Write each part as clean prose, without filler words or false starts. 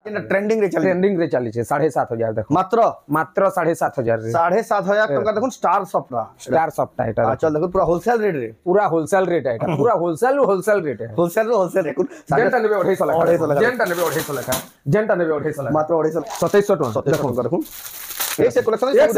Trending रे चली 7,500 देखो मात्र मात्र 7,500 रे 7,500 टका देखो स्टार सॉफ्ट एटा चल देखो पूरा होलसेल रेट रे पूरा होलसेल रेट है एटा पूरा होलसेल रेट है होलसेल देखो जेंटा नेबे 250 जेंटा नेबे 250 मात्र 2700 टका देखो एक से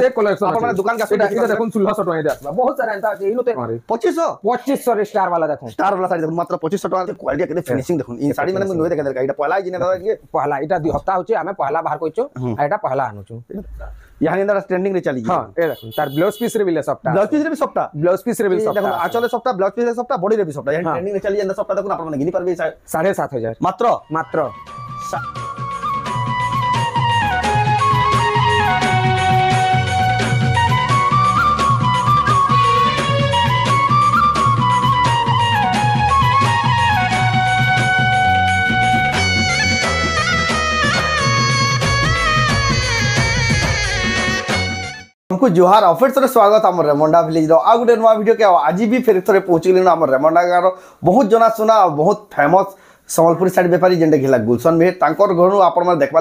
कलेक्शन अपन माने दुकान का इटा देखो 1600 टका दे आसबा बहुत सारा एंता छै इनो ते 2500 रे स्टार वाला देखो स्टार वाला साड़ी देखो मात्र 2500 टका क्वालिटी केते फिनिशिंग देखो इन साड़ी माने नुए देखा इटा पहला जिने ये पहला इटा 2 हफ्ता होचे हमें पहला बाहर कोइचो एटा पहला आनुचो यहाँ इंदा ट्रेंडिंग रे चली हां ए देखो तार ब्लाउज पीस रे बिले सफ्टा ब्लाउज पीस रे बिल सफ्टा देखो आचले सफ्टा ब्लाउज पीस रे सफ्टा बॉडी रे भी सफ्टा यहाँ ट्रेंडिंग रे चली इंदा सफ्टा देखो अपन माने गिनी परबे 7,500 मात्र हमको जोहार ऑफर से स्वागत आम रेमंडा विलेज आ गोटे नुआ वीडियो के आज भी फिर थे पहुँच गए आम रेमंडा गाँव बहुत जना सुना बहुत फेमस सम्बलपुरी साड़ी बेपारी जेनटा कि गुलशन मेहर तांकर घर आपण देखा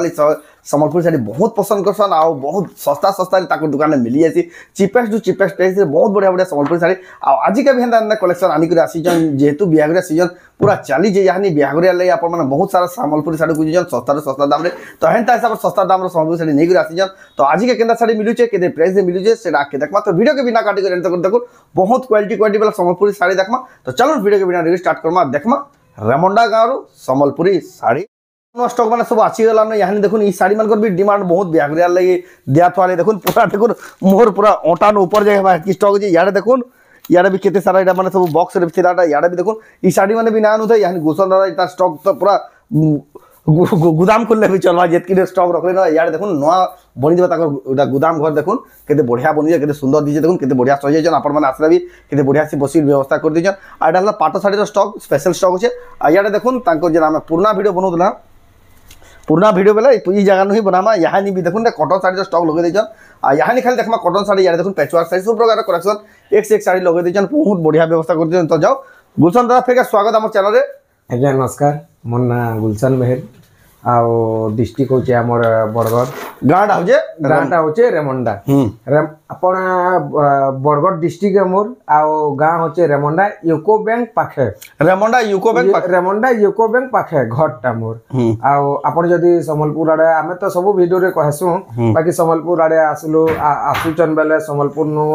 सम्बलपुरी साड़ी बहुत पसंद करसन आ बहुत सस्ता दुकान में मिली जाती चीपेस्ट टू चीपेस्ट प्राइस बहुत बढ़िया सम्बलपुरी साड़ी आज का भी हेन्ता कलेक्शन आनिक आसीचन जेहेतु बिहाघरिया सीजन पूरा चली जाए बिहाघरिया लगे आप बहुत सारा सम्बलपुरी साड़ी खोजुन सस्ता दाम तो हेन्ता हिसाब से सस्ता दाम सम्बलपुरी साड़ी नहीं आसीचन तो आज के केन्ता साड़ी मिलूचे के प्राइस मिलूचे से देखा तो वीडियो के बिना काटी देखो बहुत क्वालिटी वाला सम्बलपुरी साड़ी देखमा तो चलो वीडियो के बिना स्टार्ट करमा देखमा रेमंडा गाँव सम्बलपुरी साड़ी स्टॉक मैंने सब आसीगला यहाँ देखुन साड़ी मान भी डिमांड बहुत बिहाघरिया लगे दिया थोड़े देखुन पूरा देखुन मोहर पूरा ओटान ऊपर जाए स्टॉक अच्छे इे देखुन इे भी केते सारा इटा माने सब बॉक्स रे थिला इे भी देखुन ई साड़ी मैंने भी ना नु यहाँ गुलशन इटा स्टॉक तो पूरा गुदाम खोलने भी चलवा जितकी स्टॉक रखले ना इे देखुन नुआ बनी देबा गुदाम घर देखुन केते बढ़िया बनी केते सुंदर दीजिए देखुन केते बढ़िया सजाइछन आपण माने आसले भी केते बढ़िया से बसी व्यवस्था कर दीजन आ एटा पाटो साड़ी रो स्टॉक स्पेशल स्टॉक अछि आ इे देखुन तांको जे हम पुराना वीडियो बनौला पुराना वीडियो बेला ई जगह नु ही बनामा यहाँ नहीं भी देखुन कॉटन साड़ी रो स्टॉक लगे देजन आ यहाँ नहीं खाली देखमा कॉटन साड़ी यार देखुन पैचवर्क साड़ी सब प्रकार कलेक्शन एक से एक साड़ी लगे देजन बहुत बढ़िया व्यवस्था कर देजन तो जाओ गुलशन दादा फेर स्वागत हमर चैनल रे आज्ञा नमस्कार मोर ना गुलशन मेहर आउ डिस्ट्रिक्ट होचे हमर बरगढ़ गाँटा होचे रेमंडा आपण बरगढ़ डिस्ट्रिक्ट मोर आउ गाँ होचे रेमंडा यूको बैंक पाखे रेमंडा यूको बैंक पाखे घरटा मोर आउ आपण जदी सम्बलपुर आड़े आमे तो सब वीडियो रे कहसु बाकी सम्बलपुर आड़े आसलु आसुचन बेले सम्बलपुर नु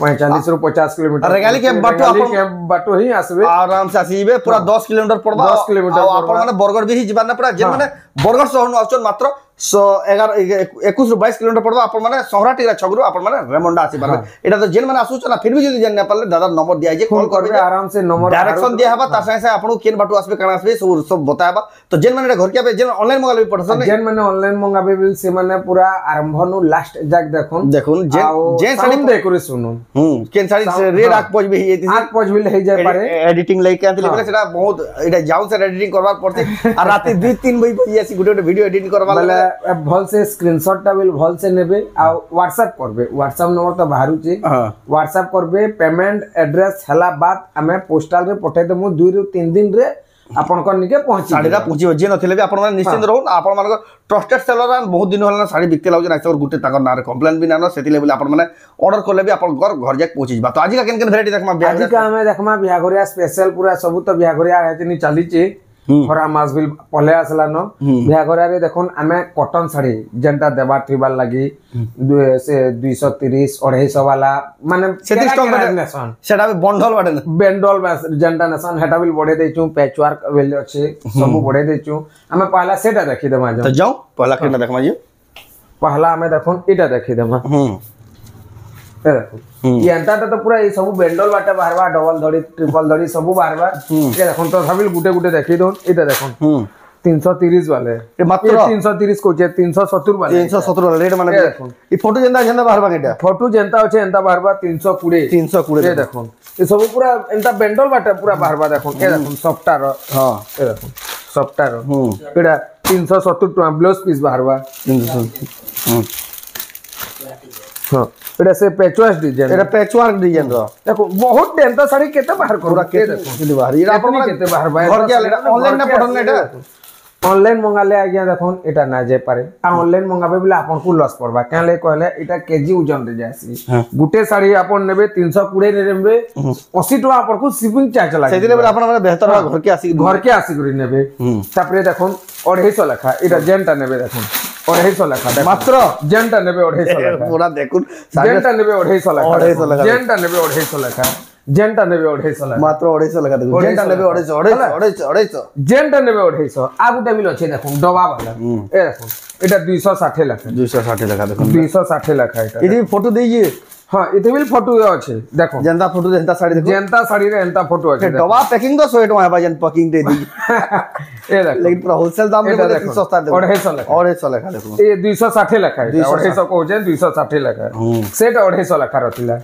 45 ରୁ 50 किलोमीटर रेगाली के बाटो ही आसबे आराम से आसीबे पूरा 10 किलोमीटर पड़बा 10 किलोमीटर आपण माने बरगढ़ भी जिबा ना पड़ा जे माने बरगढ़ शहर नु आछन मात्र 21 ରୁ 22 किलोमीटर पड़बा आपण माने सहराटी छगरु आपण माने रेमंडा आसी पारे एटा तो जेन माने आसुछ ना फिर भी जदी जन ना पाले दादा नंबर दिया जे कॉल करबे आराम से नंबर डायरेक्शन दिया हबा ता से आपण केन बाटो आसबे काना आसबे सब बताबा तो जेन माने घर के जेन ऑनलाइन मंगाले पड़सन जेन माने ऑनलाइन मंगाबे बिल से माने पूरा आरंभ नु लास्ट जाक देखुन जेन साड़ी देखरे सुनु केन साड़ी रेड आक पज भी हेती आक पज भी हे जाय पारे एडिटिंग लेके आंतले बेले सेटा बहुत एटा जाउ से एडिटिंग करबा पड़ते आ राती 2-3 बजे आसी गुटे वीडियो एडिटिंग करबा बेले भल से स्क्रीनशॉट टा बिल भल से नेबे आ व्हाट्सएप करबे व्हाट्सएप नंबर तो बाहरु छी व्हाट्सएप करबे पेमेंट एड्रेस हला बात हमें पोस्टल रे पठे देमु 2 ରୁ 3 दिन रे आपण कन के पहुंची साड़ीरा पहुंची जे नथिले भी आपण माने निश्चिंत रहू आपण माने ट्रस्टेड सेलर बहुत दिन होला साड़ी बिकते लागो ना और गुटे ताकर नारे कंप्लेन भी ना सेति लेवल आपण माने ऑर्डर करले भी आपण घर जाक पहुंची बा तो आज का केन वैरायटी देखमा आज का हमें देखमा बिहाघरिया स्पेशल पूरा सब तो बिहाघरिया हेतनी चली छी खरा मास बिल पले आसला न बिहाघरिया रे देखोन हमें कॉटन साड़ी जेंटा देबा ट्रिबल लगी से 230 250 वाला माने सेति स्टॉक में सेटा भी बंडल जेंटा नसन हेटा बिल बढ़े देचू पैचवर्क वेल अछि सब बढ़े देचू हमें पहला सेटा देखि देमा तो जाओ पहला केना देखमा जे पहला हमें देखोन इटा देखि देमा ये अंता तो पूरा ये सब बेंडल बाटे बाहरबा डबल धड़ी ट्रिपल धड़ी सब बाहरबा ये देखो तो सभी गुटे गुटे देखि दोन इटा देखो 330 वाले ये मात्र 330 को 370 वाले 370 वाले रेट माने देखो ई फोटो जेंदा बाहरबा केटा फोटो जेंता होचे एंता बाहरबा 320 ये देखो ये सब पूरा एंता बेंडल बाटे पूरा बाहरबा देखो ये देखो सॉफ्टार हां ये देखो सॉफ्टार एटा 370 टका ब्लाउज पीस बाहरबा 370 हां एटा से पैचवर्क डिजाइन रो देखो बहुत डेंटा साड़ी केते बाहर पूरा केते बाहर ये अपन केते बाहर घर के ऑनलाइन ना पठन एटा ऑनलाइन मंगाले आज्ञा देखो एटा ना जाय पारे आ ऑनलाइन मंगाबे बोले आपन को लॉस पड़बा केले कहले एटा केजी ओजन रे जासी गुटे साड़ी आपन नेबे 320 रे नेबे 80 टका आपन को शिपिंग चार्ज लागे सेदिले बोले आपन माने बेहतर घर के आसी करी नेबे तापरे देखो 250 लेखा एटा जेंटा नेबे देखो 250 लेखा मात्र जेंटा नेबे 250 लेखा पूरा देखुन जेंटा नेबे 250 लेखा 250 लेखा जेंटा नेबे 250 लेखा जेंटा नेबे 250 लेखा मात्र 250 लेखा देखुन जेंटा नेबे 250 जेंटा नेबे 250 आ गुटे मिल अछि देखो डबा वाला ए देखो एटा 260 लेखा 260 लेखा देखुन 260 लेखा एटा इदी फोटो देइए हां इते भी फोटो अछि देखो जेंता फोटो जेंता साड़ी देखो जेंता साड़ी रे एंता फोटो अछि डबा पैकिंग तो 100 टका है जन पैकिंग दे दी ए देखो लेकिन पूरा होलसेल दाम में बोले सस्ता दे 250 लेखा 250 लेखा देखो ए 260 लेखा 250 कहू जे 260 लेखा सेट 250 लेखा रथिला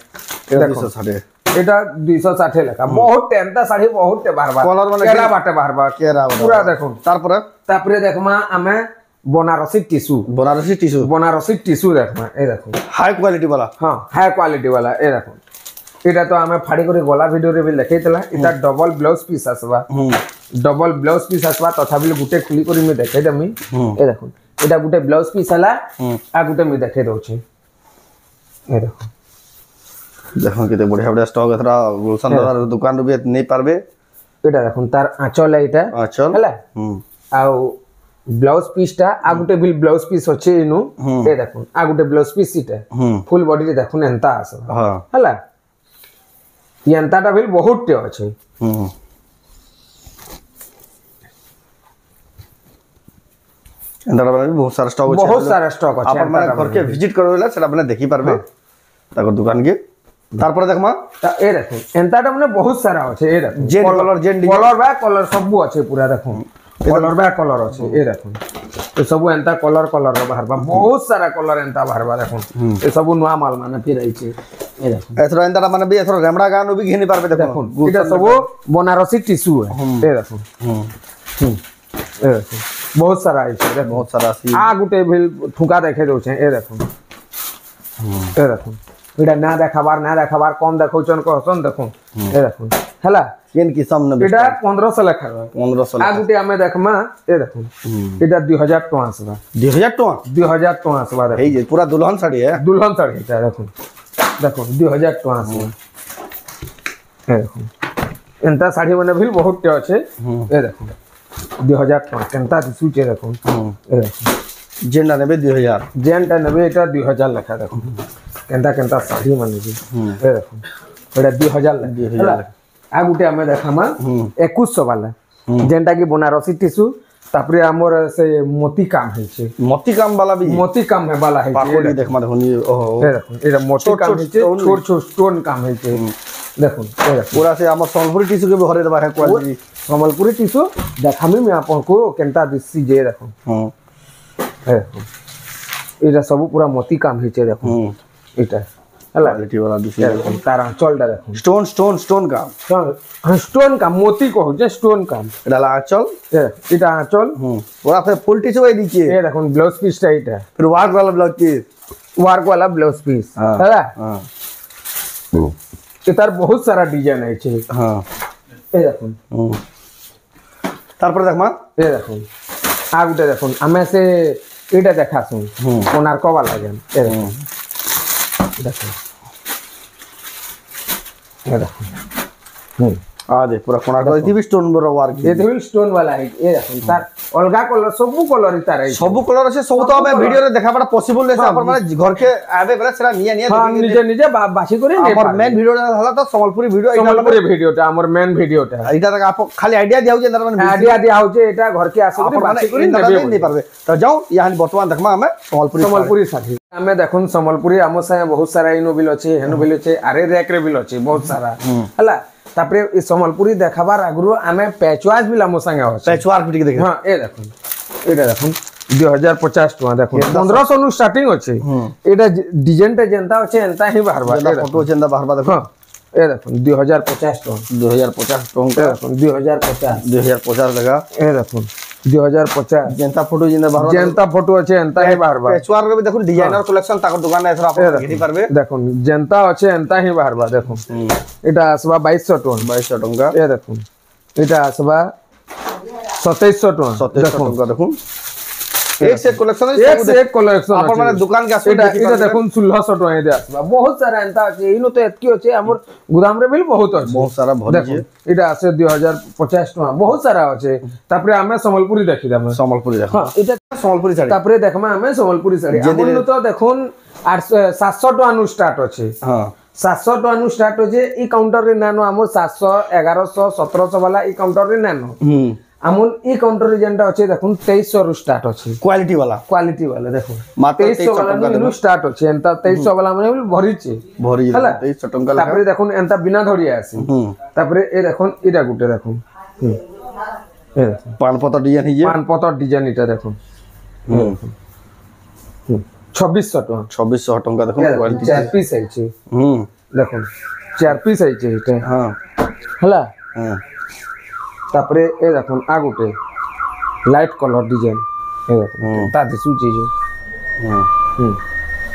260 এটা 260 লেখা বহুত টেনটা শাড়ি বহুত বারবার কলর মানে কেরা বাটে বারবার কেরা পুরা দেখুন তারপরে দেখমা আমি बनारसी টিস্যু দেখমা এই দেখুন হাই কোয়ালিটি वाला हां हाई क्वालिटी वाला এই দেখুন এটা তো আমি ফাড়ি করে গলা ভিডিও রে বি দেখাইতলা এটা ডবল ব্লাউজ পিস আসবা ডবল ব্লাউজ পিস আসবা তথাপি গুটে খুলি করে মে দেখাই দেমি এই দেখুন এটা গুটে ব্লাউজ পিস আলা আর গুটে মে দেখাই দউছি এই দেখুন দেখুন কেতে বড়িয়া বড়িয়া স্টক এতরা গুলশান দাদার দোকান রে নেই পারবে এটা দেখুন তার আঁচল এটা আঁচল হলা আও ব্লাউজ পিসটা আগুটে বিল ব্লাউজ পিস আছে ইনু এ দেখুন আগুটে ব্লাউজ পিস ইটা ফুল বডি রে দেখুন এন্তা আছে হ্যাঁ হলা এন্তাটা বিল বহুত তে আছে এন্তাটা মানে বহুত সারা স্টক আছে বহুত সারা স্টক আছে আপন মানে ঘরকে ভিজিট করবেলা সেটা আপনি দেখি পারবে তারপর দোকান গিয়ে তারপরে দেখমা এ দেখুন এন্তাটা মানে বহুত সারা আছে এ দেখুন জেন কলর জেন কলর বা কলর সবু আছে পুরা দেখুন কলর বা কলর আছে এ দেখুন এ সবু এন্তা কলর বাহারবা বহুত সারা কলর এন্তা বাহারবা দেখুন এ সবু নয়া মাল মানে ফিরাইছে এ দেখুন এথরা এন্তাটা মানে বি এথরা রেমড়া গানো বি ঘিনি পারবে দেখুন এটা সবু बनारसी টিস্যু এ দেখুন এ দেখুন বহুত সারা আছে দেখুন বহুত সারা আছে আ গুটে ভিল ঠুকা দেখে দউছে এ দেখুন এ দেখুন এটা না দেখাবার কম দেখৌছন कहसन দেখুন এ দেখুন হেলা কেন কিসম না এটা 1500 লেখা 1500 আ গুটে আমি দেখমা এ দেখুন এটা 2000 টাকা আসবা 2000 টাকা 2000 টাকা আসবা এই যে পুরা দুলহন শাড়ি দুলহন শাড়ি এটা দেখুন দেখুন 2000 টাকা আসবা এ দেখুন এন্তা শাড়ি মানে ভিল বহুত তে আছে এ দেখুন 2000 টাকা কেনতা দিছুছে দেখুন এ দেখুন जेंटा नेबे 2000 जेंटा नेबे এটা 2000 লেখা দেখুন কেনতা শাড়ি মানে এ দেখুন এটা 2000 आ गुटे हमें देखामा 2100 वाला जेंटा की बनारसी टिश्यू तापरे हमर से मोती काम है छे मोती काम वाला भी मोती काम है वाला है पाकोडी देखमा देखुन ओहो ए देखुन एटा मोती काम है छे छोट छोट स्टोन काम है छे देखुन ए देखुन पूरा से हमर संबलपुरी टिश्यू के भी हरे दबा है क्वालिटी संबलपुरी टिश्यू देखामी में आपन को केनता दिसी जे देखुन ए एटा सब पूरा मोती काम है छे देखुन एटा हला क्वालिटी वाला दिसी तारा चलडा देखुन स्टोन स्टोन स्टोन काम स्टोन काम मोती को जे स्टोन काम এডালা আঁচল এটা আঁচল पूरा फिर फुल टिश्यू এই দিকে ये দেখুন ব্লাউজ পিসটা এটা फिर वर्क वाला ब्लाउज पीस ওয়ার্ক वाला ব্লাউজ পিস হ্যাঁ এটার বহুত সারা ডিজাইন আছে হ্যাঁ এই দেখুন তারপরে দেখমা এই দেখুন আর গুটা দেখুন আমি সে এটা দেখাছুন কোনার্ক वाला যেন এই দেখুন দেখুন ये देखो आ दे पूरा कोना कर दी भी स्टोन बरो वर्क ये देखो स्टोन वाला है ये देखो तार अलगा कलर सब कलर तार है सब कलर আছে सब তো আমি ভিডিও রে দেখাবাটা পসিবল নেই আপন মানে ঘর কে আবে বেলা সেটা নিয়া নিয়া हां নিজে নিজে বাসি করে নে আমার মেন ভিডিওটা হলা তো সম্বলপুরি ভিডিও সম্বলপুরি ভিডিওটা আমার মেন ভিডিওটা এটা থেকে আপ খালি আইডিয়া দিয়াউ যে মানে আইডিয়া দিয়া হচ্ছে এটা ঘর কে আসে করে বাসি করে নেবে नहीं পারবে তো যাও ইয়ানি বর্তমান দেখমা আমি সম্বলপুরি সাথী আমি দেখুন সম্বলপুরি আমো সাথে বহুত সারা ইনো বিল আছে হেনো বিল আছে আরে রেক রে বিল আছে বহুত সারা হলা তারপরে এই সম্বলপুরি দেখাবার আগ্রহ আমি প্যাচওয়াজ বিল আমো সঙ্গে আছে প্যাচওয়ার্ক ভিডিও দেখে হ্যাঁ এই দেখুন এটা দেখুন 2050 টাকা দেখুন 1500 নু স্টার্টিং আছে এটা ডিজাইনটা যেনতা আছে এনতা হি বাহারবা ফটো যেনতা বাহারবা দেখো এই দেখুন 2050 টাকা 2050 টাকা দেখুন 2050 টাকা এই দেখুন 2050 যেনতা ফটো যেনতা বাহারবা যেনতা ফটো আছে এনতা হি বাহারবা প্যাচওয়ার্ক রে দেখুন ডিজাইনার কালেকশন তাকর দোকানে এসে আপনি দেখি পারবে দেখুন যেনতা আছে এনতা হি বাহারবা দেখুন এটা আসবা 2200 টাকা 2200 টাকা এই দেখুন এটা আসবা 2700 टका 2700 टका देखो एक से कलेक्शन एक से एक कलेक्शन अपन माने दुकान के आसो एटा देखुन 1600 टका दे आसबा बहुत सारा एंता अछि इनो तो एतकी अछि हमर गोदाम रे भी बहुत अछि बहुत सारा भरी जे एटा आसे 2050 टका बहुत सारा अछि तापरे हमें संबलपुरी देखि दम संबलपुरी देख हां एटा संबलपुरी साड़ी तापरे देखमा हमें संबलपुरी साड़ी हमन तो देखुन 700 टका नु स्टार्ट अछि हां 700 टका नु स्टार्ट अछि ई काउंटर रे नानो हमर 700 1100 1700 वाला ई काउंटर रे नानो আমন এই কাউন্টারে যেটা আছে দেখুন 2300 রু স্টার্ট আছে क्वालिटी वाला দেখুন মাত্র 2300 वाला नु स्टार्ट আছে এন্তা 2300 वाला মানে ভরিছে ভরি 2300 টাকা লাগা তারপরে দেখুন এন্তা বিনা ধরিয়া আছে তারপরে এই দেখুন এটা গুটে দেখুন এই দেখুন পানপতা ডিজাইন হিজে পানপতা ডিজাইন এটা দেখুন 2600 টাকা 2600 টাকা দেখুন কোয়ালিটি 4 পিস আছে দেখুন 4 পিস আছে এটা হ্যাঁ হলা হ্যাঁ তারপরে এই দেখুন আগুটে লাইট কলর ডিজাইন এই দেখুন তা দিসুচি যে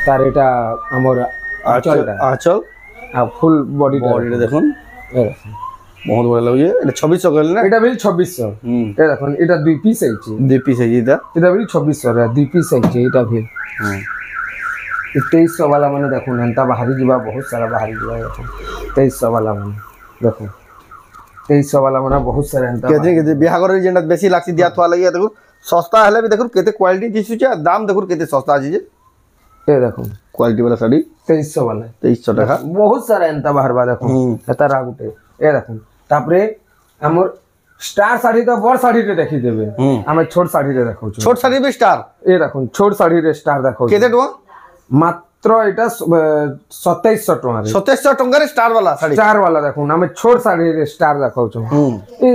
তার এটা আমার আঁচল আর ফুল বডিটা দেখুন এই দেখুন বহুত বড় লাগে এটা 2600 কইল না এটা বিল 2600 এই দেখুন এটা দুই পিস আইছে দুই পিস আইছে এটা বিল 2600 রে দুই পিস আইছে এটা বিল 2300 वाला মানে দেখুন এন্তা বাহারি দিবা বহুত সারা বাহারি দিবা দেখুন 2300 वाला মানে দেখুন 2300 वाला মানে বহুত সারা এন্তা কেতে বিহাগরের যেটা বেশি লাগছি দিয়া থা লাগিয়া দেখুন সস্তা হলে বি দেখুন কেতে কোয়ালিটি দিছুছে দাম দেখুন কেতে সস্তা আছে যে এই দেখুন কোয়ালিটি वाला শাড়ি 2300 वाला 2300 টাকা বহুত সারা এন্তা বাহারবা দেখুন এটা রাগুটে এই দেখুন তারপরে আমর স্টার শাড়ি তো বড় শাড়ি রে দেখি দেবে আমি ছোট শাড়ি রে দেখাউ ছোট শাড়ি বে স্টার এই দেখুন ছোট শাড়ি রে স্টার দেখাউ কেতে টাকা মাত্র এটা 2700 টাকা রে 2700 টাকা রে স্টার वाला শাড়ি স্টার वाला দেখুন আমি ছোট শাড়ি রে স্টার দেখাউ এই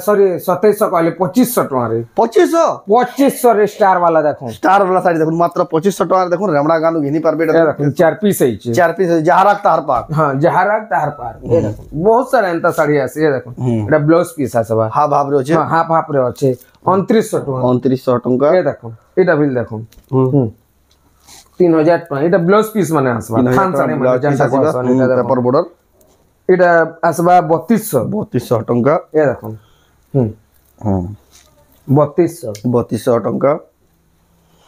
সরি 2700 কইলে 2500 টাকা রে 2500 রে স্টার वाला দেখুন স্টার वाला শাড়ি দেখুন মাত্র 2500 টাকা দেখুন রেমড়া গানু ঘিনি পারবে এটা দেখুন চার পিস আইছে চার পিস জাহারাক তাহার পাক হ্যাঁ জাহারাক তাহার পাক এই দেখুন বহুত সারা এন্তা শাড়ি আছে এই দেখুন এটা ব্লাউজ পিস আছে বা হাফ হাফ রে আছে হাফ হাফ রে আছে 2900 টাকা 2900 টাকা এই দেখুন এটা বিল দেখুন 3000 টাকা এটা ব্লাউজ পিস মানে আসবা খান শাড়ি মানে জানতা কোন এটা পেপার বর্ডার এটা আসবা 3200 টাকা এই দেখুন 3200 টাকা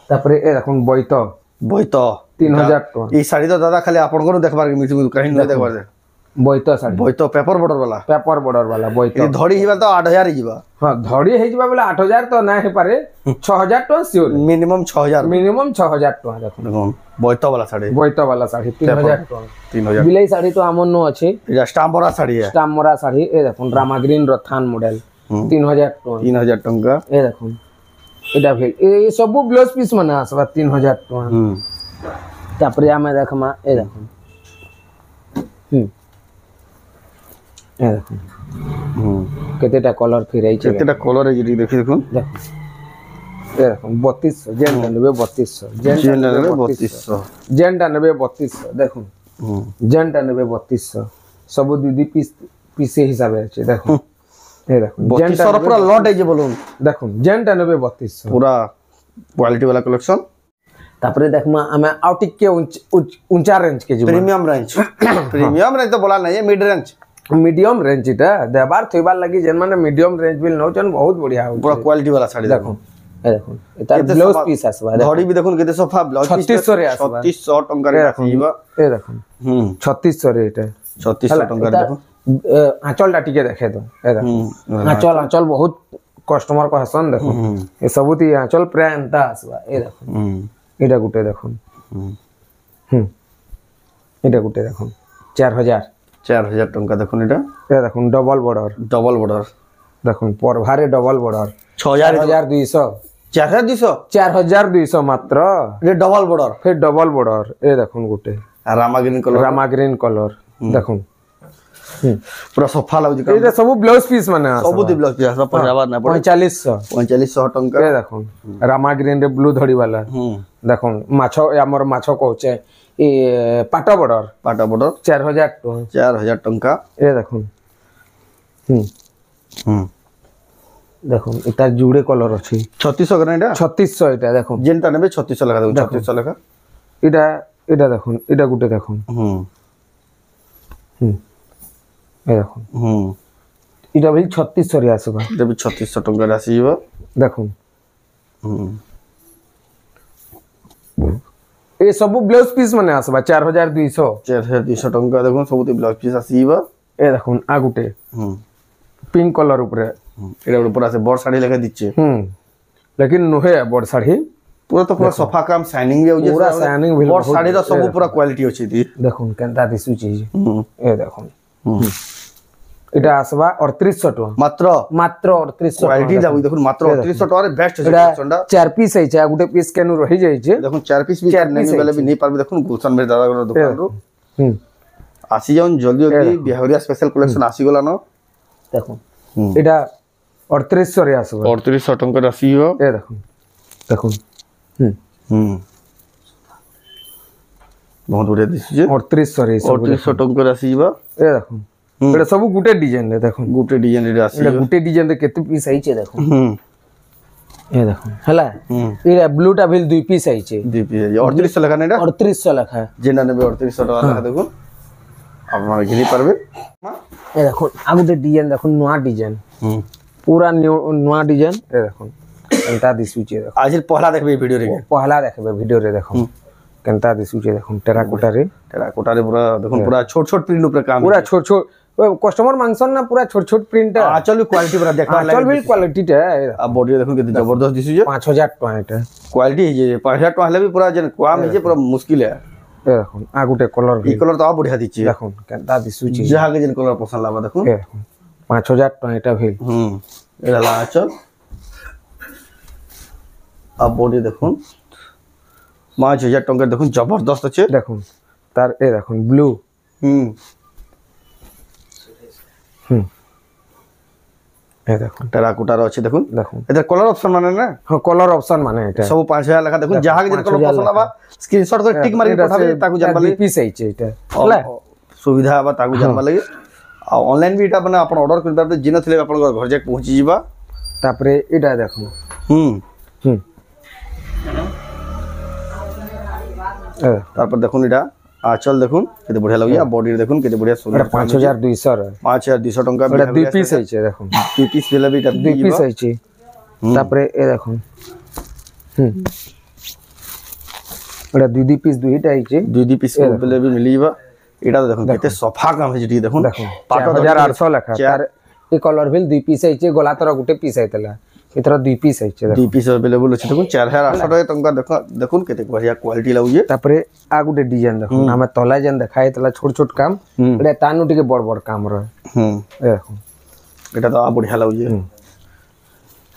তারপরে এই দেখুন বইত 3000 টাকা এই শাড়ি তো দাদা খালি আপনকর দেখবার মিটি কাহিনী নয় দেখবার বইত শাড়ি বইত পেপার বর্ডর वाला বইত এই ধড়ি হিবা তো 8000 হি ଯିବା হ্যাঁ ধড়ি হে ଯିবা বলে 8000 তো না হে পারে 6000 টাকা সিওর মিনিমাম 6000 টাকা দেখুন বইত वाला শাড়ি 3000 টাকা 3000 বিলাই শাড়ি তো আমন ন আছে এটা স্টাম্পরা শাড়ি স্টাম্পরা শাড়ি এই দেখুন রামাগ্রিন রথান মডেল 3000 টাকা 3000 টাকা এই দেখুন এটা ভেল এই সব ব্লাউজ পিস মানে আসবা 3000 টাকা তারপরে আমি দেখমা এই দেখুন এই দেখুন কেতেটা কলর ফিরাইছে কেতেটা কলর এই যে দেখি দেখুন দেখুন এই দেখুন 3200 জেনটা নেবে 3200 জেনটা নেবে 3200 জেনটা নেবে 3200 দেখুন জেনটা নেবে 3200 সব দুই পিস হিসাবে আছে দেখুন এই দেখুন জেনটা পুরো লট এই যে বলুন দেখুন জেনটা নেবে 3200 পুরা কোয়ালিটি वाला কালেকশন তারপরে দেখমা আমি আউটিক কে উঁচা রেঞ্জ কে যাব প্রিমিয়াম রেঞ্জ তো বলা নাই মিড রেঞ্জ মিডিয়াম রেঞ্জ এটা দেবার থইবার লাগি যেন মানে মিডিয়াম রেঞ্জ বিল নৌচন বহুত বঢ়িয়া हो পুরো কোয়ালিটি वाला শাড়ি দেখুন এই দেখুন এটা ব্লাউজ পিস আসবা ধড়ি বি দেখুন কেতে সফা ব্লাউজ 3600 রে আসবা 3600 টাকা রে আসিবা এই দেখুন 3600 রে এটা 3600 টাকা দেখুন আঁচলটা টিকে দেখে তো এই দেখুন আঁচল বহুত কাস্টমার কো হাসন দেখুন এ সবুতি আঁচল প্রায় এন্তা আসবা এই দেখুন এটা গুটে দেখুন এটা গুটে দেখুন 4000 টাকা দেখুন এটা দেখুন ডবল বর্ডার দেখুন পরভারে ডবল বর্ডার 6200 4200 মাত্র এটা ডবল বর্ডার ফির ডবল বর্ডার এই দেখুন গুটে রামাগ্রিন কলর দেখুন পুরা সফা লাগুছে এটা সব ব্লাউজ পিস মানে সবু দি ব্লাউজ পিস আসবা পঞ্জাবার না পড়ে 4500 টাকা এই দেখুন রামাগ্রিন রে ব্লু ধড়ি वाला দেখুন মাছ আমার মাছ কହୁছে এ পাটা বর্ডার 4000 টাকা এই দেখুন দেখুন এটা জুড়ে কলর আছে 3600 করে এটা 3600 এটা দেখুন যেটা নেবে 3600 টাকা দেখুন 3600 টাকা এটা দেখুন এটা গুটে দেখুন এই দেখুন এটা ভাই 3600 রে আসবা এটা ବି 3600 ଟଙ୍କାରେ ଆସିଯିବ দেখুন ଏ ସବୁ ବ୍ଲାଉଜ ପିସ୍ ମାନେ আসবা 4200 4200 ଟଙ୍କା ଦେଖୁନ୍ ସବୁଠି ବ୍ଲାଉଜ ପିସ୍ ଆସିଯିବ ଏ ଦେଖୁন आ गुटे पिंक कलर ऊपर এটা পুরা সে বড় শাড়ি লেখা দিচ্ছে लेकिन नुहे बड़ साड़ी पूरा तो पूरा सफा काम शाइनिंग भी होजे पूरा शाइनिंग भी बड़ शाड़ी रो सब पूरा क्वालिटी अछि दी देखुन केनता दिसु चीज ए देखुन এটা আসবা 3800 টাকা মাত্র মাত্র 3800 क्वालिटी লাগু দেখুন মাত্র 3800 টাকা রে বেস্ট আছে এটা চার পিস আইছে আর গুটে পিস কেন রহি যাইছে দেখুন চার পিস भी नहीं बेले भी नहीं पारबे देखुन गुलशन मेरे दादा को दुकान रो আসি যাউন জলদি জলদি বিহারিয়া স্পেশাল কালেকশন আসি গলা ন দেখুন এটা 3800 রে আসবা 3800 টাকা আসিও এ দেখুন দেখুন बहुत बढ़िया दिसजे 3800 রে 3800 টাকা আসিবা এ দেখুন এটা সব গুটে ডিজাইন রে দেখুন गुटे डिजाइन रे আসি এটা গুটে ডিজাইন রে কেতে পিস আইছে দেখুন এ দেখুন হলা এটা ব্লুটা ভিল দুই পিস আইছে দুই পিস 3800 লেখা না এটা 3800 লেখা যেটা নেবে 3800 টাকা লেখা দেখুন আপনারা ঘিনি পারবে এ দেখুন আগুতে ডিজাইন দেখুন নয়া ডিজাইন पूरा नया डिजाइन ए देखुन केनता दिसुचे देखुन आज पहला देखबे वीडियो रे पहला देखबे वीडियो रे देखुन केनता दिसुचे देखुन टेराकोटा रे पूरा देखुन पूरा छोट छोट प्रिंट ऊपर काम पूरा छोट छोट कस्टमर मांगसन ना पूरा छोट छोट प्रिंट आंचल भी क्वालिटी पूरा देखा आंचल भी क्वालिटी टा अब बॉडी देखुन केते जबरदस्त दिसुचे 5000 टका एटा क्वालिटी है जे 5000 टका हले भी पूरा जन काम है जे पूरा मुश्किल है ए देखुन आ गुटे कलर ई कलर तो आ बढ़िया दिछि देखुन केनता दिसुचे जहां के जन कलर पसंद लावा देखुन ए देखुन 5000 टका एटा भेल এটা লাচল अब बॉडी দেখুন 5000 টাকা দেখুন জবরদস্ত আছে দেখুন তার এ দেখুন ব্লু এ দেখুন টেরাকোটার আছে দেখুন দেখুন এটার কালার অপশন মানে না হ্যাঁ কালার অপশন মানে এটা সব 5000 লেখা দেখুন যাহা যে কালার পছন্দ হবে স্ক্রিনশট করে টিক মারি পঠাবে তাকু জানবা লাগি পিস আইছে এটা হলা সুবিধা হবে তাকু জানবা লাগি आ ऑनलाइन भी एटा बना अपन ऑर्डर कर दे जिन थले अपन घर जाके पहुंची जीवा तापरे एटा देखो तापर देखुन एटा आचल देखुन केते बढ़िया लागिया बॉडी देखुन केते बढ़िया सुंदर 5200 रे 5200 टका एटा दुई पीस आइছে देखो दुई पीस बेला भी एटा दुई पीस आइছে तापरे ए देखो एटा दुई पीस दुईटा आइছে दुई पीस बेले भी मिलीबा এটা দেখুন কত সফা কাম হইছে দেখুন দেখুন 4800 লেখা তার এই কলর ভিল দুই পিস আইছে গলা তর গুটে পিস আইতলা এতরা দুই পিস আইছে দুই পিস अवेलेबल আছে দেখুন 4800 টাকা দেখো দেখুন কত बढ़िया क्वालिटी লাগুছে তারপরে আ গুটে ডিজাইন দেখুন আমি তলা যেন দেখাইতলা ছোট ছোট কাম এটা তানু টিকে বড় বড় কাম রয় দেখুন এটা তো बढ़िया লাগুছে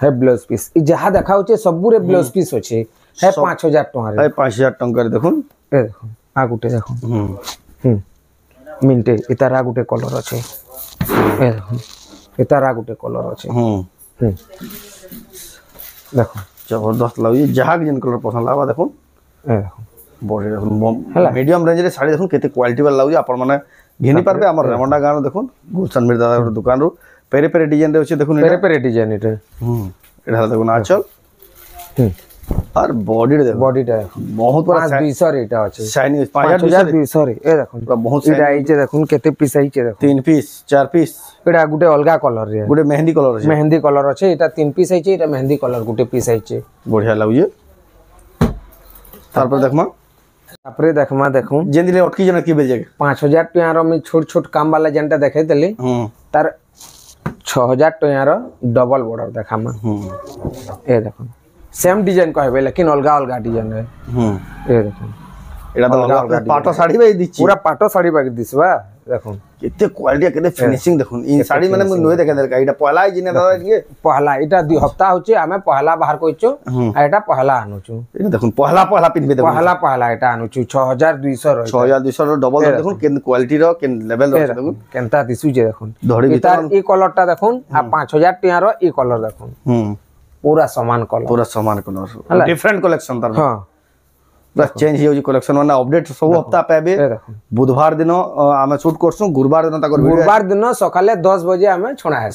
হে ব্লাউজ পিস ই যাহা দেখাউছে সবুরে ব্লাউজ পিস আছে হে 5000 টাকা রে 5000 টাকা দেখুন এ দেখুন আ গুটে দেখুন মিন্টে এটারা গুটে কলর আছে এ দেখুন এটারা গুটে কলর আছে দেখুন জবরদস্ত লাগুছে যাহা যেন কলর পছন্দ লাগবা দেখুন এ দেখুন বডি দেখুন মিডিয়াম রেঞ্জরে শাড়ি দেখুন কেতে কোয়ালিটি বালা লাগুছে আপন মানে ঘিনি পারবে আমার রেমন্ডা গানো দেখুন গুলশান মির দাদার দোকান রু পেরে পেরে ডিজাইন রে আছে দেখুন পেরে পেরে ডিজাইন এটা এটা দেখুন আচল আর বডি দেখুন বডিটা বহুত বড় 200 রে এটা আছে শাইনিং 5200 রে এ দেখুন বহুত এটা আইছে দেখুন কেতে পিস আইছে দেখুন 3 পিস 4 পিস এটা গুটে অলগা কলর রে গুটে মেহেন্দি কলর আছে মেহেন্দি কলর আছে এটা 3 পিস আইছে এটা মেহেন্দি কলর গুটে পিস আইছে বঢ়িয়া লাগুছে তারপর দেখমা তারপরে দেখমা দেখুন যেন দিলে অটকি জন কি বেল জায়গা 5000 টাকার আমি ছোট ছোট কাম वाला যেনটা দেখাই দেলি তার 6000 টাকার ডবল বর্ডার দেখামা এ দেখুন सेम डिजाइन कहबे लेकिन अलगा अलगा डिजाइन है ए देखो एटा तो अलगा पाटो साड़ी बाई दिछि पूरा पाटो साड़ी बाई दिसबा देखो केते क्वालिटी केते फिनिशिंग देखुन इन साड़ी माने मु नोय देखा देलका एटा पहला जिने दादा के पहला एटा 2 हफ्ता होचे हमें पहला बाहर कोइचो एटा पहला आनुचु एटा देखुन पहला पिनबे देखुन पहला एटा आनुचु 6200 रो 6200 रो डबल देखुन केन क्वालिटी रो केन लेवल रो देखुन केनता दिसु जे देखुन धड़ी भीतर ई कलरटा देखुन आ 5000 टिया रो ई कलर देखुन पूरा समान कलर डिफरेंट कलेक्शन तार हां बस चेंज हो कलेक्शन माने अपडेट सब हफ्ता पाबे बुधवार दिन आमे शूट करसु गुरुवार दिन तक गुरुवार दिन सकाले 10 बजे आमे छोड़ा है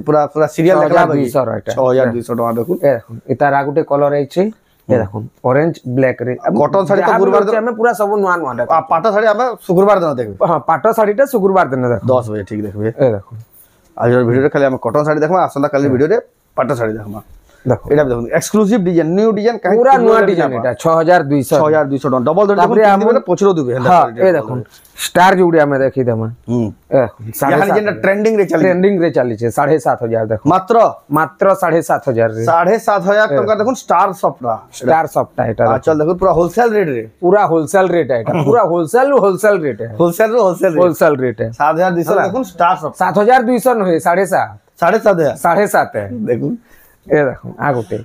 पूरा पूरा सीरियल देखला 6200 टका देखुन ए देखुन इता रागुटे कलर आइछे ए देखुन ऑरेंज ब्लैक रे कॉटन साड़ी तो गुरुवार दिन हमें पूरा सब नुआ नुआ पाटो साड़ी आमे शुक्रवार दिन देखबे हां पाटो साड़ीटा शुक्रवार दिन देखो 10 बजे ठीक देखबे ए देखुन आज ভিডিও রে খালি আমি কটন শাড়ি দেখবা আসলে কালি ভিডিও রে পাটা শাড়ি দেখবা দেখো এটা দেখুন এক্সক্লুসিভ ডিজাইন নিউ ডিজাইন কাহি পুরা নয়া ডিজাইন এটা 6200 6200 টাকা ডবল ধরে দেখুন তিন দিবে পছরো দিবে হ্যাঁ এই দেখুন স্টার जोड़ी আমি দেখি দেমা এ দেখুন এখানে যেটা ট্রেন্ডিং রে চালিছে 7500 দেখো মাত্র 7500 রে 7500 টাকা দেখুন স্টার সফটটা এটা চল দেখুন পুরা হোলসেল রেট রে पूरा होलसेल रेट है पूरा होलसेल रेट है होलसेल रेट है 7200 দেখুন স্টার সফট 7200 নহে 7.5 7.5 है দেখুন ए देखो आ गुटे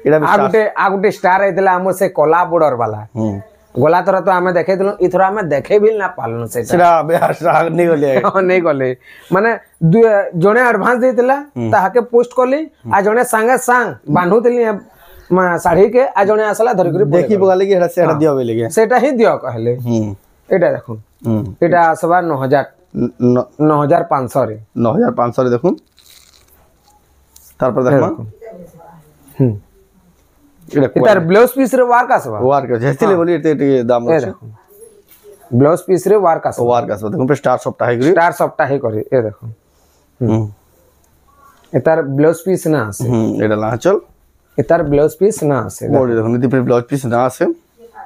এটা आगुटे स्टार आइतला हमर से कोला बॉर्डर वाला गोला तरह तो हमें देखे दिलो इथरा हमें देखे भी ना पालनो सेटा नहीं गले नहीं गले माने जणे एडवांस देतिला ताहाके पोस्ट करली आ जणे संगे संग बांधु दिली साड़ी के आ जणे आसला धर कर देखि बगाले कि एटा सेटा दियो बेले के सेटा ही दियो कहले एटा देखो एटा आसबा 9500 रे 9500 रे देखो তারপর দেখো এটার ব্লাউজ পিস রে ওয়ার্ক আসবা যেছিলে বলি এতে দাম আছে ব্লাউজ পিস রে ওয়ার্ক আসবা দেখুন স্টার সফটটা হে করে এ দেখো এটার ব্লাউজ পিস না আছে এটা না চল এটার ব্লাউজ পিস না আছে বডি দেখুন এতে ব্লাউজ পিস না আছে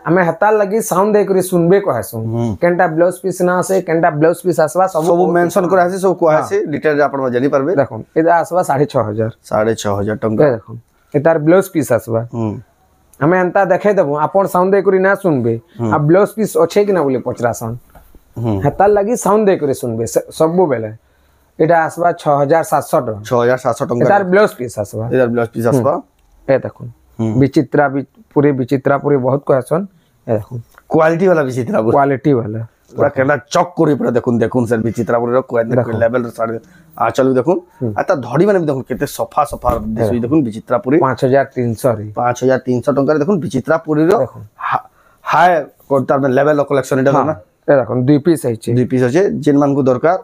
আমি হাতার লাগি সাউন্ড দে করে শুনবে কহাসু কেনটা ব্লাউজ পিস না আছে কেনটা ব্লাউজ পিস আসবা সব মেনশন করে আছে সব কহাছে ডিটেইল আপন জানি পারবে দেখুন এটা আসবা 6500 টাকা দেখুন এটার ব্লাউজ পিস আসবা আমি এন্তা দেখাই দেবো আপন সাউন্ড দে করে না শুনবে আর ব্লাউজ পিস আছে কি না বলে পচরাসন হাতার লাগি সাউন্ড দে করে শুনবে সব বেলে এটা আসবা 6700 টাকা 6700 টাকা এটার ব্লাউজ পিস আসবা এ দেখুন বিচিত্রাপুরি বহুত কয়सन এ দেখুন কোয়ালিটি वाला বিচিত্রাপুরি পুরা কেলা চক করে পুরা দেখুন স্যার বিচিত্রাপুরি র কোয়ালিটি লেভেল র সাড়ে আচল দেখুন আর তা ধড়ি মানে দেখুন কেতে সফা দিসই দেখুন বিচিত্রাপুরি 5300 রে 5300 টাকা দেখুন বিচিত্রাপুরি র হাই তার লেভেল র কালেকশন এটা না এ দেখুন দুই পিস আছে যেন মানকু দরকার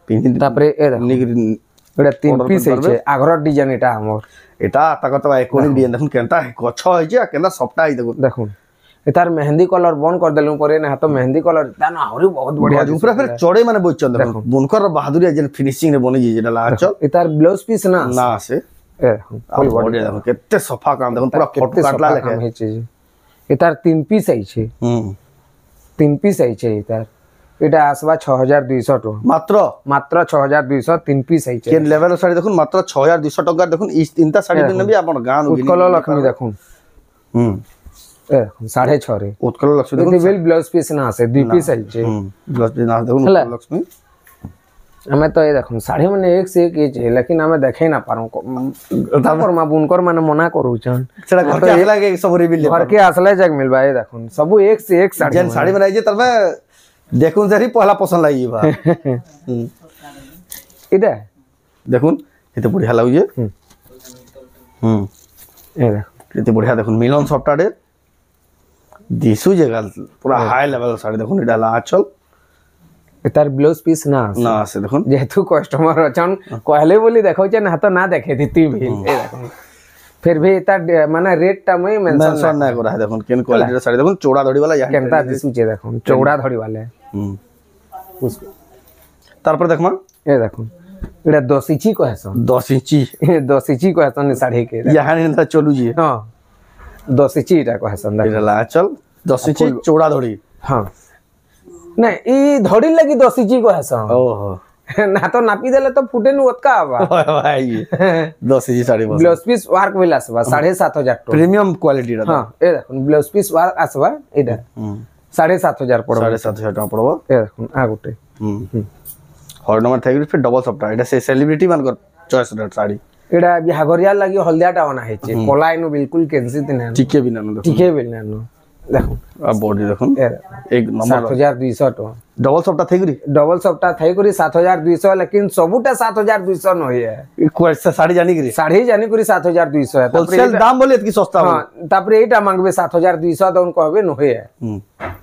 পিন তারপরে এ দেখুন এটা তিন পিস আছে আগর ডিজাইন এটা আমর এটা তাকত আইকনিক ডিজাইন দেখুন কেনতা গছ হইছে কেনতা সফটা আই দেখুন এটার মেহেন্দি কলর বন্ধ করে দেলু পরে না তো মেহেন্দি কলর তা না আউরি বহুত বড়িয়া উপরে ফের চড়ে মানে বইছন দেখুন বুনকর বাহাদুরি যে ফিনিশিং রে বনি যেটা লাচ এটার ব্লাউজ পিস না আছে এ ফুল বডি দেখুন কেতে সফা কাম দেখুন পুরা ফটো কাটলা লেখা হইছে এটার তিন পিস আইছে তিন পিস আইছে এটার এটা আসবা 6200 টাকা মাত্র 6200 তিন পিস আইছে কেন লেভেল শাড়ি দেখুন মাত্র 6200 টাকা দেখুন এই তিনটা শাড়ি নেবি আপন গান উৎকল লক্ষ্মী দেখুন এ দেখুন 6.5 রে উৎকল লক্ষ্মী দেখুন বেল ব্লাউজ পিস না আছে দুই পিস আইছে ব্লাউজ পিস না দেখুন উৎকল লক্ষ্মী আমি তো এই দেখুন শাড়ি মানে এক से एक আছে लेकिन আমি দেখাই না পারু তারপর মা বুনকর মানে মনা করুছন সেটা ঘরকে আসলা কে সব রিভিল ঘরকে আসলে জাগ মিলবা এই দেখুন সব এক से एक শাড়ি যেন শাড়ি বানাই যে তবে দেখুন যারি পহলা পছন্দ লাগিবা এটা দেখুন এতে বড়িয়া লাগুছে এই দেখুন এতে বড়িয়া দেখুন মিলন সফটওয়্যার দিসু জায়গা পুরা হাই লেভেল শাড়ি দেখুন এটা আঁচল এটার ব্লাউজ পিস না আছে দেখুন যেহেতু কাস্টমার আছেন কহলে বলি দেখাউছেন না তো না দেখে দিতি ভিল এই দেখুন फिर भी এটা মানে রেটটা মই মেনশন না করা है দেখুন কেন কোয়ালিটির শাড়ি দেখুন চৌড়া ধড়ি वाला यहां কেনটা দিসুছে দেখুন চৌড়া ধড়ি वाला তারপর দেখমা এই দেখুন এটা 10 ইঞ্চি কয়ছন 10 ইঞ্চি 10 ইঞ্চি কয়ছন শাড়ি কে यहां না চলু জি হ্যাঁ 10 ইঞ্চি এটা কয়ছন এটা লা চল 10 ইঞ্চি চৌড়া ধড়ি হ্যাঁ না এই ধড়ি লাগি 10 ইঞ্চি কয়ছন ওহো না তো নাপি দেলে তো ফুটে নু ওতকা আবা ভাই 10 ইঞ্চি শাড়ি বস ব্লাউজ পিস ওয়ার্ক হইল আসবা 7500 টাকা প্রিমিয়াম কোয়ালিটি রা হ্যাঁ এই দেখুন ব্লাউজ পিস ওয়ার্ক আসবা এটা 7500 পড়বে 7500 টাকা পড়ব এই দেখুন আগুটে হর নম্বর থাকি ফির ডবল সফট এটা সে সেলিব্রিটি মানকর চয়েস রেট শাড়ি এটা বিহাগরিয়া লাগি হলদিয়াটা আনা হইছে পলাইনো বিলকুল কেনসি দিনা টিকে বিনা দেখুন টিকে বিনা দেখুন আর বডি দেখুন এক নম্বর 7200 টাকা ডবল সফটটা থাকি ডবল সফটটা থাই করি 7200 लेकिन सबुटा 7200 নই কোয়ালিটি শাড়ি জানি কি শাড়ি জানি করি 7200 হোলসেল দাম বলে এতকি সস্তা হ্যাঁ তারপরে এইটা মাগবে 7200 দন কহবে নই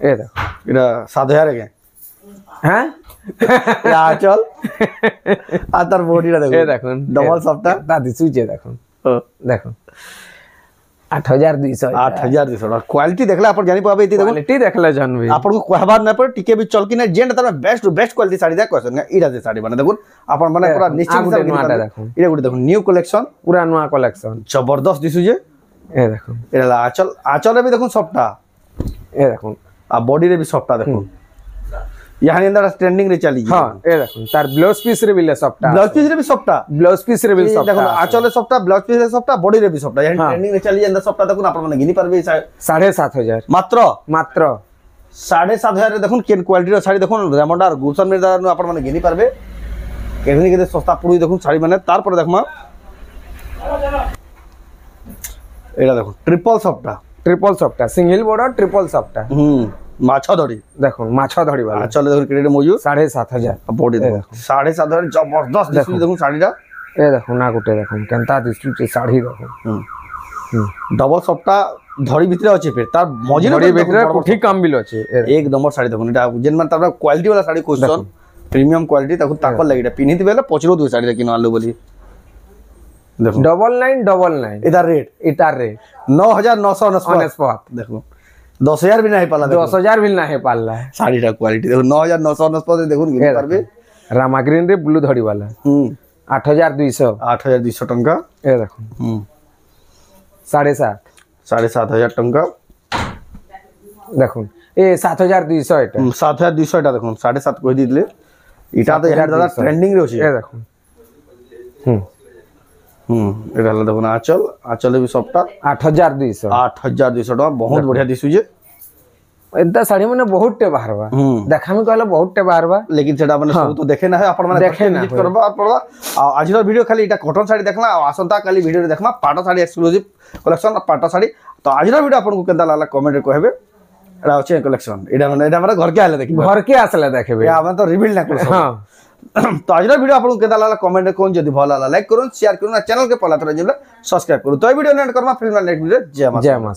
এই দেখো এটা 7000 এ হ্যাঁ চল আর তার বডিটা দেখুন এই দেখুন ডবল সফটটা তা দিছুছে দেখুন দেখুন 8200 8200 क्वालिटी देखला आपण जानि पाबे इति देखो क्वालिटी देखले जानबे आपन को कहबार न पड़े टिके भी चल कि ना जेंट तमे बेस्ट बेस्ट क्वालिटी साड़ी दे कहसन इडा दे साड़ी बने देखो आपण माने पूरा निश्चित से इडा गुटे देखो न्यू कलेक्शन पूरा नुआ कलेक्शन जबरदस्त दिसु जे ए देखो एला आचल आचल भी देखो सफ्टा ए देखो आ बॉडी रे भी सफ्टा देखो यहाँ अंदर ट्रेंडिंग रे चली हां ए देखो तार ब्लाउज पीस रे बिले सफ्टा ब्लाउज पीस रे भी सफ्टा ब्लाउज पीस रे बिले सफ्टा देखो आचल सफ्टा ब्लाउज पीस रे सफ्टा बॉडी रे भी सफ्टा यहाँ ट्रेंडिंग रे चली अंदर सफ्टा देखो आपण माने गिनी परबे 7500 मात्र मात्र 7500 रे देखो केन क्वालिटी रो साड़ी देखो रेमंड और गुलशन मिर्जा नु आपण माने गिनी परबे केनी केते सस्ता पुड़ी देखो साड़ी माने तार पर देखमा एला देखो ट्रिपल सफ्टा सिंगल बॉर्डर ट्रिपल सफ्टा माछा धड़ी देखो माछा धड़ी वाला चल देखो क्रेडिट मौजूद 7500 बॉडी देखो 7500 जबरदस्त दिसु देखो साड़ीटा ए देखो ना गुटे देखो केनता दिसु से साड़ी देखो डबल सफ्टा धड़ी भीतर अछि फिर तार मझी धड़ी भीतर ठीक काम बिल अछि एक नंबर साड़ी देखो एटा जेन मान तार क्वालिटी वाला साड़ी क्वेश्चन प्रीमियम क्वालिटी ताको ताको लागिटा पिनिति बेले पचरो दु साड़ी किन आलो बोली देखो 9999 इधर रेट 9999 देखो 10000 भी नहीं पाला 10000 भी नहीं पाला साड़ीटा क्वालिटी देखो 9999 देखो गिन पारबे रामा ग्रीन रे ब्लू धड़ी वाला 8200 टंका ए देखो 7500 टंका देखो ए 7200 एटा 7200 एटा देखो 7.5 कहि दिले इटा तो यार दादा ट्रेंडिंग रे होची ए देखो एटा देखो ना आचल भी सफ्टा 8200 टका बहुत बढ़िया दिसु जे एता साड़ी माने बहुत टे बाहरबा देखा में कहला बहुत टे बाहरबा लेकिन सेटा माने सब तो देखे ना है आपण माने देखे ना विजिट करबा पड़बा आ आज वीडियो खाली इटा कॉटन साड़ी देखला आ आसंता खाली वीडियो रे देखमा पाटो साड़ी एक्सक्लूसिव कलेक्शन पाटो साड़ी तो आज वीडियो आपण को केदा लागला कमेंट रे कहबे एटा अछि कलेक्शन एटा माने घर के आले देखबे घर के आसले देखबे या हम तो रिवील ना कर हां तो आज वीडियो आपन केदा लागला कमेंट रे कोन जदी भला लागला लाइक करूँ शेयर करूँ चैनल के पहला तरह जले सब्सक्राइब करूँ तो video net Karma film next video जय मां जय मां।